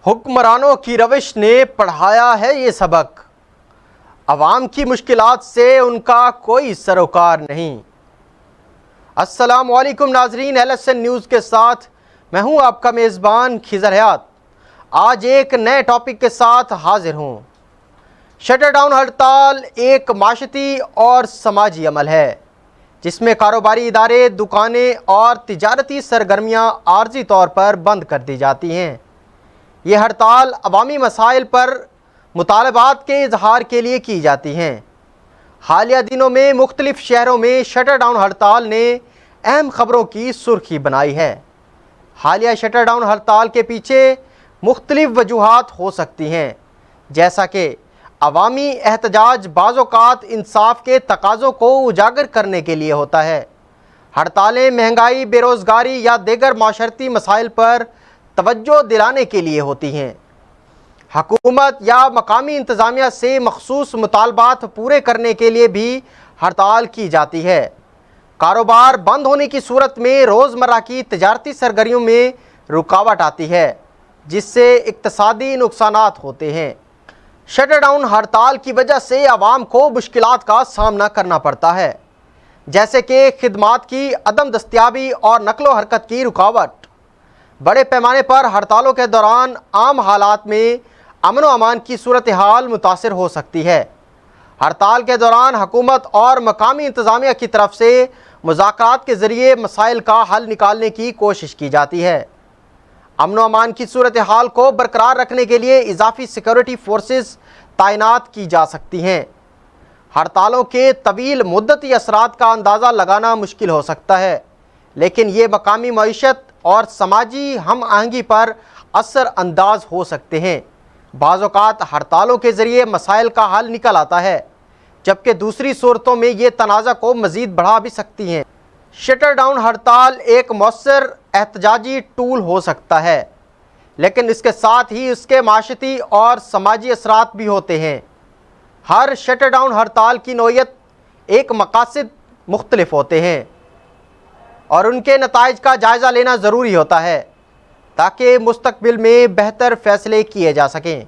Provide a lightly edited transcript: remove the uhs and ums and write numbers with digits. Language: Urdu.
حکمرانوں کی روش نے پڑھایا ہے یہ سبق، عوام کی مشکلات سے ان کا کوئی سروکار نہیں۔ السلام علیکم ناظرین، LSN نیوز کے ساتھ میں ہوں آپ کا میزبان خضر حیات۔ آج ایک نئے ٹاپک کے ساتھ حاضر ہوں۔ شٹر ڈاؤن ہڑتال ایک معاشرتی اور سماجی عمل ہے جس میں کاروباری ادارے، دکانیں اور تجارتی سرگرمیاں عارضی طور پر بند کر دی جاتی ہیں۔ یہ ہڑتال عوامی مسائل پر مطالبات کے اظہار کے لیے کی جاتی ہیں۔ حالیہ دنوں میں مختلف شہروں میں شٹر ڈاؤن ہڑتال نے اہم خبروں کی سرخی بنائی ہے۔ حالیہ شٹر ڈاؤن ہڑتال کے پیچھے مختلف وجوہات ہو سکتی ہیں، جیسا کہ عوامی احتجاج بعض اوقات انصاف کے تقاضوں کو اجاگر کرنے کے لیے ہوتا ہے۔ ہڑتالیں مہنگائی، بے روزگاری یا دیگر معاشرتی مسائل پر توجہ دلانے کے لیے ہوتی ہیں۔ حکومت یا مقامی انتظامیہ سے مخصوص مطالبات پورے کرنے کے لیے بھی ہڑتال کی جاتی ہے۔ کاروبار بند ہونے کی صورت میں روزمرہ کی تجارتی سرگرمیوں میں رکاوٹ آتی ہے، جس سے اقتصادی نقصانات ہوتے ہیں۔ شٹر ڈاؤن ہڑتال کی وجہ سے عوام کو مشکلات کا سامنا کرنا پڑتا ہے، جیسے کہ خدمات کی عدم دستیابی اور نقل و حرکت کی رکاوٹ۔ بڑے پیمانے پر ہڑتالوں کے دوران عام حالات میں امن و امان کی صورتحال متاثر ہو سکتی ہے۔ ہڑتال کے دوران حکومت اور مقامی انتظامیہ کی طرف سے مذاکرات کے ذریعے مسائل کا حل نکالنے کی کوشش کی جاتی ہے۔ امن و امان کی صورتحال کو برقرار رکھنے کے لیے اضافی سیکورٹی فورسز تعینات کی جا سکتی ہیں۔ ہڑتالوں کے طویل مدتی اثرات کا اندازہ لگانا مشکل ہو سکتا ہے، لیکن یہ مقامی معیشت اور سماجی ہم آہنگی پر اثر انداز ہو سکتے ہیں۔ بعض اوقات ہڑتالوں کے ذریعے مسائل کا حل نکل آتا ہے، جبکہ دوسری صورتوں میں یہ تنازع کو مزید بڑھا بھی سکتی ہیں۔ شٹر ڈاؤن ہڑتال ایک مؤثر احتجاجی ٹول ہو سکتا ہے، لیکن اس کے ساتھ ہی اس کے معاشرتی اور سماجی اثرات بھی ہوتے ہیں۔ ہر شٹر ڈاؤن ہڑتال کی نوعیت ایک مقاصد مختلف ہوتے ہیں اور ان کے نتائج کا جائزہ لینا ضروری ہوتا ہے تاکہ مستقبل میں بہتر فیصلے کیے جا سکیں۔